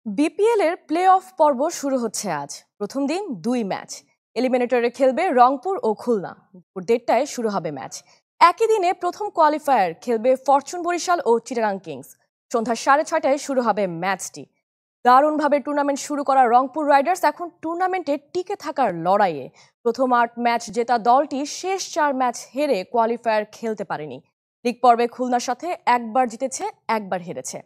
BPL এর play of পর্ব শুরু হচ্ছে আজ। প্রথম দিন 2 ম্যাচ। এলিমিনেটরে খেলবে রংপুর ও খুলনা। দুপুর 1:30টায় শুরু হবে ম্যাচ। একই দিনে প্রথম কোয়ালিফায়ার খেলবে ফরচুন বরিশাল ও চিটাগাং কিংস। সন্ধ্যা 6:30টায় শুরু হবে ম্যাচটি। দারুণভাবে টুর্নামেন্ট শুরু করা রংপুর রাইডার্স এখন টুর্নামেন্টে টিকে থাকার লড়াইয়ে। প্রথম 8 ম্যাচ জেতা দলটি শেষ 4 ম্যাচ হেরে কোয়ালিফায়ার খেলতে পারেনি। লিগ পর্বে খুলনার সাথে একবার জিতেছে, একবার হেরেছে।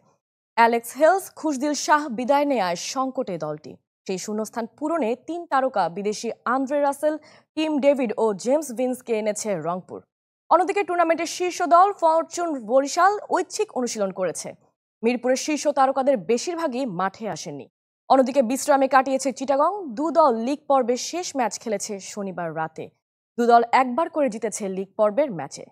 অ্যালেক্স হেলস, খুশদিল শাহ বিদায় নেয়ায় সংকটে দলটি। সেই শূন্যস্থান পূরণে 3 তারকা বিদেশি আন্দ্রে রাসেল, টিম ডেভিড ও জেমস ভিন্সকে এনেছে রংপুর। অন্যদিকে টুর্নামেন্টের শীর্ষ দল ফরচুন বরিশাল ঐচ্ছিক অনুশীলন করেছে। মিরপুরের শীর্ষ তারকাদের বেশিরভাগই মাঠে আসেননি। অন্যদিকে বিশ্রামে কাটিয়েছে চিটাগং। দল লিগ পর্বের শেষ ম্যাচ খেলেছে শনিবার রাতে। দল একবার করে জিতেছে লিগ পর্বের ম্যাচে।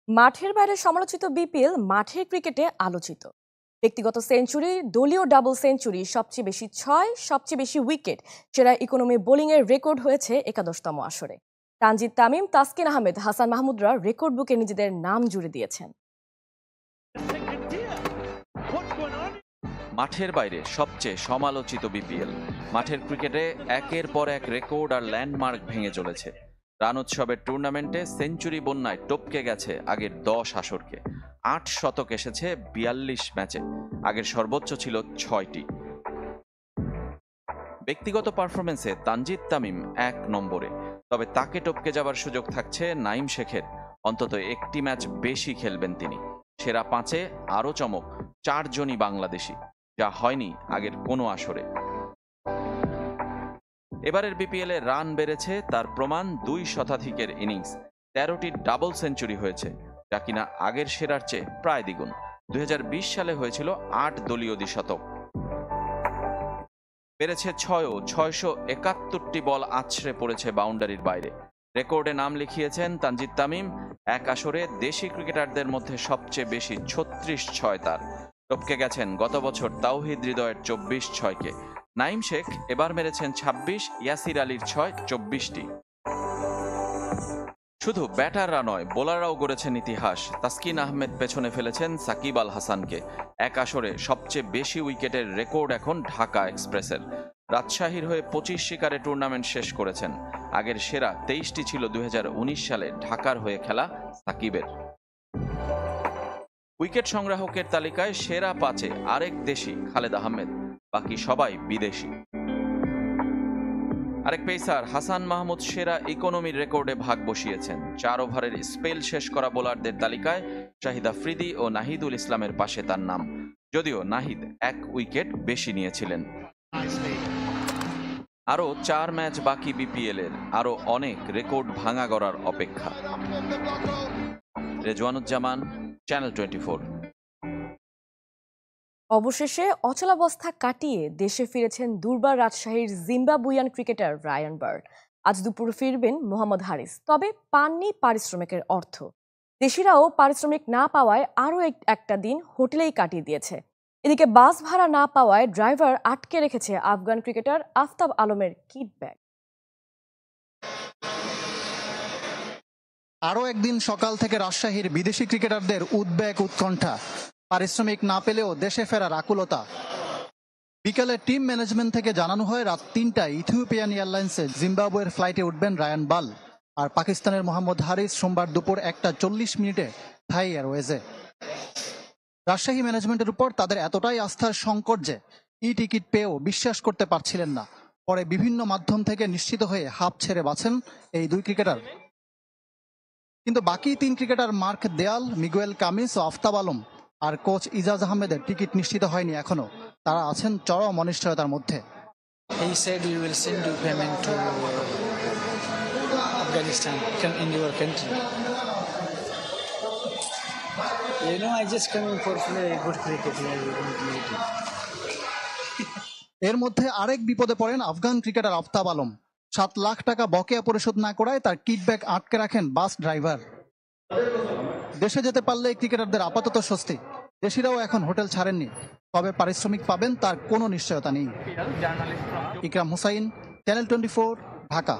মাঠের বাইরে সমালোচিত বিপিএল মাঠের ক্রিকেটে আলোচিত। ব্যক্তিগত সেঞ্চুরি, দলীয় ডাবল সেঞ্চুরি, সবচেয়ে বেশি 6, সবচেয়ে বেশি উইকেট, সেরা ইকোনমি বোলিংয়ের রেকর্ড হয়েছে 11তম আসরে। তানজিদ তামিম, তাসকিন আহমেদ, হাসান মাহমুদরা রেকর্ড বুকে নিজেদের নাম জুড়ে দিয়েছেন। মাঠের বাইরে সবচেয়ে সমালোচিত বিপিএল। মাঠের ক্রিকেটে একের পর এক রেকর্ড আর ল্যান্ডমার্ক ভেঙে চলেছে। রান উৎসবের টুর্নামেন্টে সেঞ্চুরি বন্যায় টপকে গেছে আগের 10 আসরকে। 8 শতক এসেছে 42 ম্যাচে, আগের সর্বোচ্চ ছিল 6টি। ব্যক্তিগত পারফরমেন্সে তানজিদ তামিম 1 নম্বরে, তবে তাকে টপকে যাবার সুযোগ থাকছে নাঈম শেখের। অন্তত একটি ম্যাচ বেশি খেলবেন তিনি। সেরা 5-এ আরও চমক, 4 জনই বাংলাদেশি, যা হয়নি আগের কোনো আসরে। এবারের বিপিএলে রান বেড়েছে, তার প্রমাণ 2 শতাধিকের ইনিংস। 13টি ডাবল সেঞ্চুরি হয়েছে, যা কিনা আগের সেরার চেয়ে প্রায় দ্বিগুণ। 2020 সালে হয়েছিল 8 দলীয় দ্বিশতক। বেড়েছে 6ও, 671টি বল আছড়ে পড়েছে বাউন্ডারির বাইরে। রেকর্ডে নাম লিখিয়েছেন তানজিদ তামিম। এক আসরে দেশি ক্রিকেটারদের মধ্যে সবচেয়ে বেশি 36 তার। টপকে গেছেন গত বছর তাওহিদ হৃদয়ের 24-6কে। নাঈম শেখ এবার মেরেছেন 26, ইয়াসির আলীর 6 24টি। শুধু ব্যাটাররা নয়, বোলাররাও গড়েছেন ইতিহাস। তাসকিন আহমেদ পেছনে ফেলেছেন সাকিব আল হাসানকে। এক আসরে সবচেয়ে বেশি উইকেটের রেকর্ড এখন ঢাকা এক্সপ্রেসের। রাজশাহীর হয়ে 25 শিকারে টুর্নামেন্ট শেষ করেছেন। আগের সেরা 23টি ছিল 2019 সালে ঢাকার হয়ে খেলা সাকিবের। উইকেট সংগ্রাহকের তালিকায় সেরা 5-এ আরেক দেশি খালেদ আহমেদ, বাকি সবাই বিদেশি। আরেক পেসার হাসান মাহমুদ সেরা ইকোনমির রেকর্ডে ভাগ বসিয়েছেন। 4 ওভারের স্পেল শেষ করা বোলারদের তালিকায় শাহিদ আফ্রিদি ও নাহিদুল ইসলামের পাশে তার নাম, যদিও নাহিদ 1 উইকেট বেশি নিয়েছিলেন। আরও 4 ম্যাচ বাকি বিপিএল-এর, আরও অনেক রেকর্ড ভাঙা গড়ার অপেক্ষা। রেজওয়ানুজ্জামান, চ্যানেল 24। অবশেষে অচলাবস্থা কাটিয়ে দেশে ফিরেছেন দুর্বার রাজশাহীর জিম্বাবুইয়ান ক্রিকেটার রায়ান বার্ড। আজ দুপুরে ফিরবেন মোহাম্মদ হারিস, তবে পাননি পারিশ্রমিকের অর্থ। দেশিরাও পারিশ্রমিক না পাওয়ায় আরও একটা দিন হোটেলেই কাটিয়ে দিয়েছে। এদিকে বাস ভাড়া না পাওয়ায় ড্রাইভার আটকে রেখেছে আফগান ক্রিকেটার আফতাব আলমের কিট ব্যাগ। আরও একদিন সকাল থেকে রাজশাহীর বিদেশি ক্রিকেটারদের উদ্বেগ, উৎকণ্ঠা। পারিশ্রমিক না পেলেও দেশে ফেরার আকুলতা। বিকেলে টিম ম্যানেজমেন্ট থেকে জানানো হয় রাত 3টায় ইথিওপিয়ান এয়ারলাইন্সে জিম্বাবুয়ের ফ্লাইটে উঠবেন রায়ান বাল। আর পাকিস্তানের মোহাম্মদ হারিস সোমবার দুপুর 1:40 থাই এয়ারওয়েজে। রাজশাহী ম্যানেজমেন্টের উপর তাদের এতটাই আস্থার সংকট যে টিকিট পেয়েও বিশ্বাস করতে পারছিলেন না। পরে বিভিন্ন মাধ্যম থেকে নিশ্চিত হয়ে হাঁপ ছেড়ে বাঁচেন এই 2 ক্রিকেটার। কিন্তু বাকি 3 ক্রিকেটার মার্ক দেয়াল, মিগুয়েল কামিস ও আফতাব আলম আর কোচ ইজাজ আহমেদের টিকিট নিশ্চিত হয়নি এখনো। তারা আছেন চরম অনিশ্চয়তার মধ্যে। He said we will send you payment to Afghanistan in your country. You know, I just coming for play good cricket here. এর মধ্যে আরেক বিপদে পড়েন আফগান ক্রিকেটার আফতাব আলম। 7 লাখ টাকা বকেয়া পরিশোধ না করায় তার কিটব্যাগ আটকে রাখেন বাস ড্রাইভার। দেশে যেতে পারলে ক্রিকেটারদের আপাতত স্বস্তি। দেশিরাও এখন হোটেল ছাড়েননি, তবে পারিশ্রমিক পাবেন তার কোনো নিশ্চয়তা নেই। ইকরাম হুসাইন, চ্যানেল 24, ঢাকা।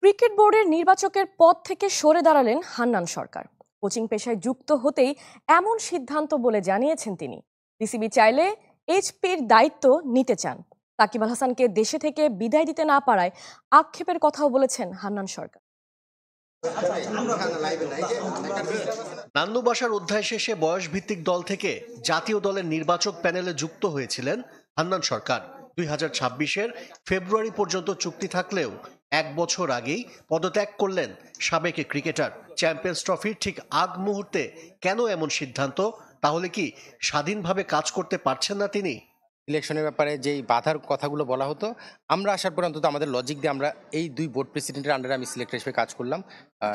ক্রিকেট বোর্ডের নির্বাচকের পদ থেকে সরে দাঁড়ালেন হান্নান সরকার। কোচিং পেশায় যুক্ত হতেই এমন সিদ্ধান্ত বলে জানিয়েছেন তিনি। বিসিবি চাইলে এইচপির দায়িত্ব নিতে চান। সাকিব আল হাসানকে দেশে থেকে বিদায় দিতে না পারায় আক্ষেপের কথাও বলেছেন হান্নান সরকার। নান্নু বাসার অধ্যায় শেষে বয়সভিত্তিক দল থেকে জাতীয় দলের নির্বাচক প্যানেলে যুক্ত হয়েছিলেন হান্নান সরকার। 2026-এর ফেব্রুয়ারি পর্যন্ত চুক্তি থাকলেও 1 বছর আগেই পদত্যাগ করলেন সাবেক ক্রিকেটার। চ্যাম্পিয়ন্স ট্রফির ঠিক আগ মুহূর্তে কেন এমন সিদ্ধান্ত? তাহলে কি স্বাধীনভাবে কাজ করতে পারছেন না তিনি? ইলেকশনের ব্যাপারে যেই বাধার কথাগুলো বলা হতো, আমরা আসার পর অন্তত আমাদের লজিক দিয়ে আমরা এই 2 বোর্ড প্রেসিডেন্টের আন্ডারে আমি সিলেক্টর হিসেবে কাজ করলাম,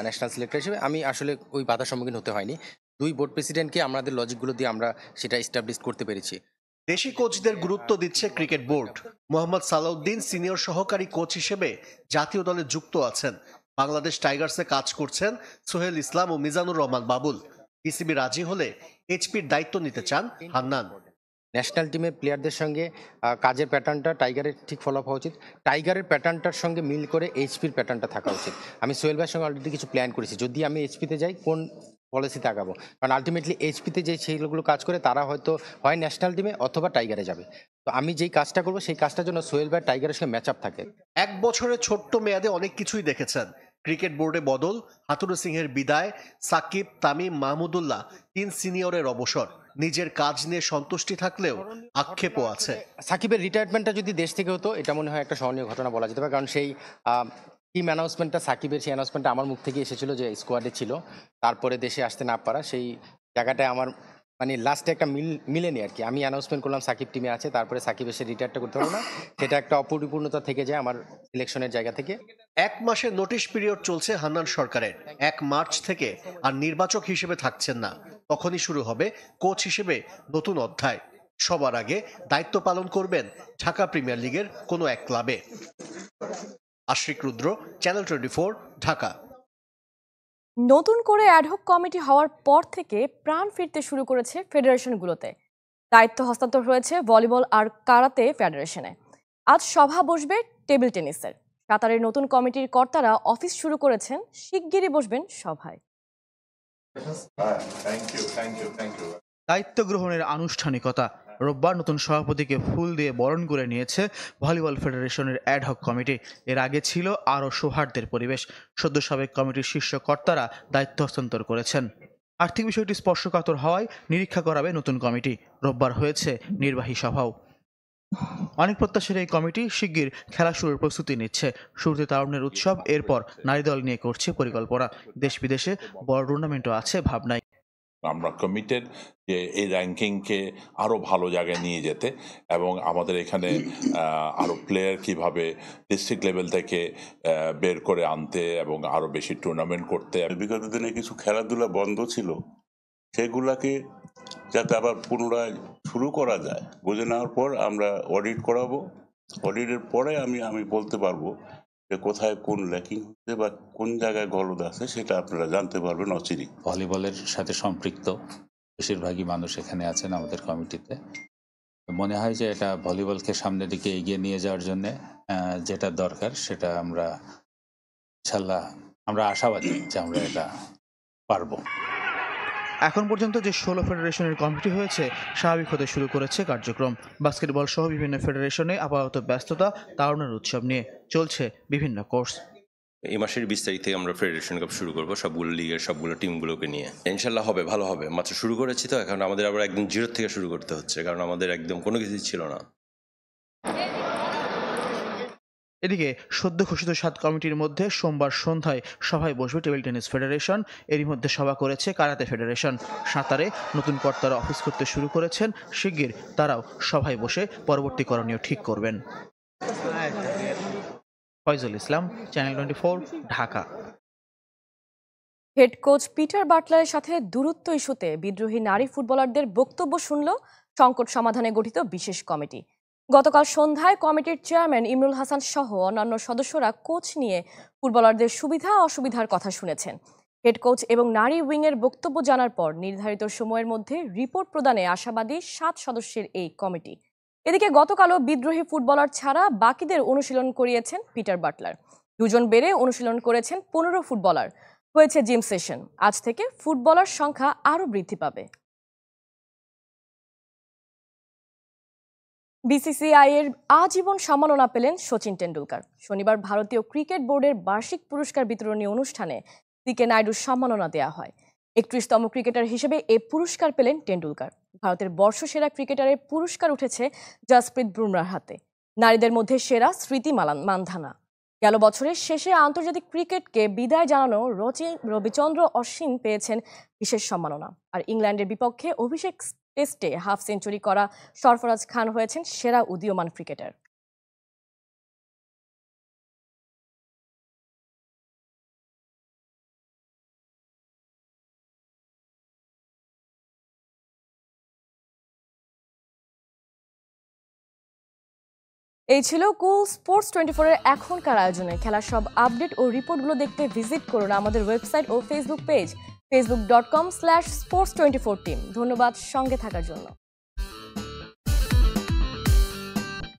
ন্যাশনাল সিলেক্টর হিসেবে। আমি আসলে ওই বাধার সম্মুখীন হতে হয়নি। 2 বোর্ড প্রেসিডেন্টকে আমাদের লজিকগুলো দিয়ে আমরা সেটা এস্টাবলিশ করতে পেরেছি। দেশি কোচদের গুরুত্ব দিচ্ছে cricket board. Mohammad Salauddin senior সহকারী কোচ হিসেবে জাতীয় দলে যুক্ত আছেন। বাংলাদেশ টাইগার্সে কাজ করছেন সোহেল ইসলাম ও মিজানুর রহমান বাবুল। বিসিবি রাজি হলে এইচপির দায়িত্ব নিতে চান হান্নান। ন্যাশনাল টিমের প্লেয়ারদের সঙ্গে কাজের প্যাটার্নটা টাইগারের ঠিক ফলো হওয়া উচিত। টাইগারের প্যাটার্নটার সঙ্গে মিল করে এইচপির প্যাটার্নটা থাকা উচিত। আমি সোহেল ভাইয়ের সঙ্গে অলরেডি কিছু প্ল্যান করেছি। যদি আমি এইচপিতে যাই, কোন পলিসিতে আগাবো, কারণ আলটিমেটলি এইচপিতে যে সেইগুলো কাজ করে তারা হয়তো হয় ন্যাশনাল টিমে অথবা টাইগারে যাবে। তো আমি যেই কাজটা করবো সেই কাজটার জন্য সোহেল ভাই টাইগারের সঙ্গে ম্যাচ আপ থাকে। 1 বছরের ছোট্ট মেয়াদে অনেক কিছুই দেখেছেন। ক্রিকেট বোর্ডে বদল, হাথুরু সিংহের বিদায়, সাকিব, তামিম, মাহমুদুল্লাহ 3 সিনিয়রের অবসর। নিজের কাজ নিয়ে সন্তুষ্টি থাকলেও আক্ষেপও আছে। সাকিবের রিটায়ারমেন্টটা যদি দেশ থেকে হতো, এটা মনে হয় একটা স্মরণীয় ঘটনা বলা যেতে পারে। কারণ সেই টিম অ্যানাউন্সমেন্টটা, সাকিবের সেই অ্যানাউন্সমেন্টটা আমার মুখ থেকে এসেছিল যে স্কোয়াডে ছিল, তারপরে দেশে আসতে না পারা, সেই জায়গাটায় আমার মানে লাস্টে একটা মিলেনি আর কি। আমি অ্যানাউন্সমেন্ট করলাম সাকিব টিমে আছে, তারপরে সাকিব এসে রিটায়ারটা করতে পারলো না, সেটা একটা অপরিপূর্ণতা থেকে যায় আমার সিলেকশনের জায়গা থেকে। 1 মাসের নোটিশ পিরিয়ড চলছে হান্নান সরকারের। 1 মার্চ থেকে আর নির্বাচক হিসেবে থাকছেন না। তখনই শুরু হবে কোচ হিসেবে নতুন অধ্যায়। সবার আগে দায়িত্ব পালন করবেন ঢাকা প্রিমিয়ার লিগের কোনো এক ক্লাবে। আশরিক রুদ্র, চ্যানেল 24, ঢাকা। নতুন করে অ্যাডহক কমিটি হওয়ার পর থেকে প্রাণ ফিরতে শুরু করেছে ফেডারেশনগুলোতে। দায়িত্ব হস্তান্তর হয়েছে ভলিবল আর কারাতে ফেডারেশনে। আজ সভা বসবে টেবিল টেনিসের। কাতারের নতুন কমিটির কর্তারা অফিস শুরু করেছেন, শিগগিরই বসবেন সভায়। দায়িত্ব গ্রহণের আনুষ্ঠানিকতা। রোববার নতুন সভাপতিকে ফুল দিয়ে বরণ করে নিয়েছে ভলিবল ফেডারেশনের অ্যাডহক কমিটি। এর আগে ছিল আরও সৌহার্দ্যের পরিবেশ। সদ্য সাবেক কমিটির শীর্ষ কর্তারা দায়িত্ব হস্তান্তর করেছেন। আর্থিক বিষয়টি স্পর্শকাতর হওয়ায় নিরীক্ষা করাবে নতুন কমিটি। রোববার হয়েছে নির্বাহী সভাও। অনেক প্রত্যাশীর এই কমিটি শিগগির খেলা শুরুর প্রস্তুতি নিচ্ছে। শুরুতে তারুণ্যের উৎসব, এরপর নারী দল নিয়ে করছে পরিকল্পনা। দেশ বিদেশে বড় টুর্নামেন্টও আছে ভাবনায়। আমরা কমিটেড যে এই র্যাঙ্কিংকে আরও ভালো জায়গায় নিয়ে যেতে এবং আমাদের এখানে আরও প্লেয়ার কিভাবে ডিস্ট্রিক্ট লেভেল থেকে বের করে আনতে এবং আরও বেশি টুর্নামেন্ট করতে। বিগত দিনে কিছু খেলাধুলা বন্ধ ছিল, সেগুলাকে যাতে আবার পুনরায় শুরু করা যায়, বুঝে নেওয়ার পর আমরা অডিট করাবো। অডিটের পরে আমি বলতে পারবো যে কোথায় কোন ল্যাকিং হচ্ছে বা কোন জায়গায় গলদ আছে, সেটা আপনারা জানতে পারবেন অচিরেই। ভলিবলের সাথে সম্পৃক্ত বেশিরভাগই মানুষ এখানে আছেন আমাদের কমিটিতে। মনে হয় যে এটা ভলিবলকে সামনের দিকে এগিয়ে নিয়ে যাওয়ার জন্য যেটা দরকার সেটা আমরা ইনশাল্লাহ আমরা আশাবাদী যে আমরা এটা পারবো। এখন পর্যন্ত যে 16 ফেডারেশনের কমিটি হয়েছে স্বাভাবিক হতে শুরু করেছে কার্যক্রম। বাস্কেটবল সহ বিভিন্ন ফেডারেশনে আপাতত ব্যস্ততা তারুণ্যের উৎসব নিয়ে চলছে বিভিন্ন কোর্স। এই মাসের 20 তারিখ থেকে আমরা ফেডারেশন কাপ শুরু করবো সবগুলো লিগের সবগুলো টিমগুলোকে নিয়ে। ইনশাল্লাহ হবে, ভালো হবে। মাত্র শুরু করেছি তো, এখন আমাদের আবার একদম জিরো থেকে শুরু করতে হচ্ছে, কারণ আমাদের একদম কোনো কিছুই ছিল না। এদিকে সদ্য ঘোষিত 7 কমিটির মধ্যে সোমবার সন্ধ্যায় সভায় বসবে টেবিল টেনিস ফেডারেশন। এরই মধ্যে সভা করেছে কারাতে ফেডারেশন। সাঁতারে নতুন কর্তারা অফিস করতে শুরু করেছেন। শিগগির তারাও সভায় বসে পরবর্তী করণীয় ঠিক করবেন। Faizul Islam, channel 24, Dhaka. Head coach Peter বাটলারের সাথে দূরত্ব ইস্যুতে বিদ্রোহী নারী ফুটবলারদের বক্তব্য শুনল সংকট সমাধানে গঠিত বিশেষ কমিটি। গতকাল সন্ধ্যায় কমিটির চেয়ারম্যান ইমরুল হাসান সহ অন্যান্য সদস্যরা কোচ নিয়ে ফুটবলারদের সুবিধা অসুবিধার কথা শুনেছেন। হেড কোচ এবং নারী উইংয়ের বক্তব্য জানার পর নির্ধারিত সময়ের মধ্যে রিপোর্ট প্রদানে আশাবাদী 7 সদস্যের এই কমিটি। এদিকে গতকালও বিদ্রোহী ফুটবলার ছাড়া বাকিদের অনুশীলন করিয়েছেন পিটার বাটলার। দুজন বেড়ে অনুশীলন করেছেন 15 ফুটবলার। হয়েছে জিম সেশন। আজ থেকে ফুটবলার সংখ্যা আরও বৃদ্ধি পাবে। বিসিসিআই এর আজীবন সম্মাননা পেলেন সচিন টেন্ডুলকার। শনিবার ভারতীয় ক্রিকেট বোর্ডের বার্ষিক পুরস্কার বিতরণী অনুষ্ঠানে সিকে নাইডুর সম্মাননা দেওয়া হয়। 31তম ক্রিকেটার হিসেবে এ পুরস্কার পেলেন টেন্ডুলকার। ভারতের বর্ষসেরা ক্রিকেটারের পুরস্কার উঠেছে জসপ্রীত বুমরাহর হাতে। নারীদের মধ্যে সেরা স্মৃতি মান্ধানা। গেল বছরের শেষে আন্তর্জাতিক ক্রিকেটকে বিদায় জানানো রবিচন্দ্র অশ্বিন পেয়েছেন বিশেষ সম্মাননা। আর ইংল্যান্ডের বিপক্ষে অভিষেক টেস্টে হাফ সেঞ্চুরি করা সরফরাজ খান হয়েছেন সেরা উদীয়মান ক্রিকেটার। এই ছিল কুল স্পোর্টস 24 এর এখনকার আয়োজনে। খেলার সব আপডেট ও রিপোর্টগুলো দেখতে ভিজিট করুন আমাদের ওয়েবসাইট ও ফেসবুক পেজ facebook.com/sports24team। ধন্যবাদ সঙ্গে থাকার জন্য।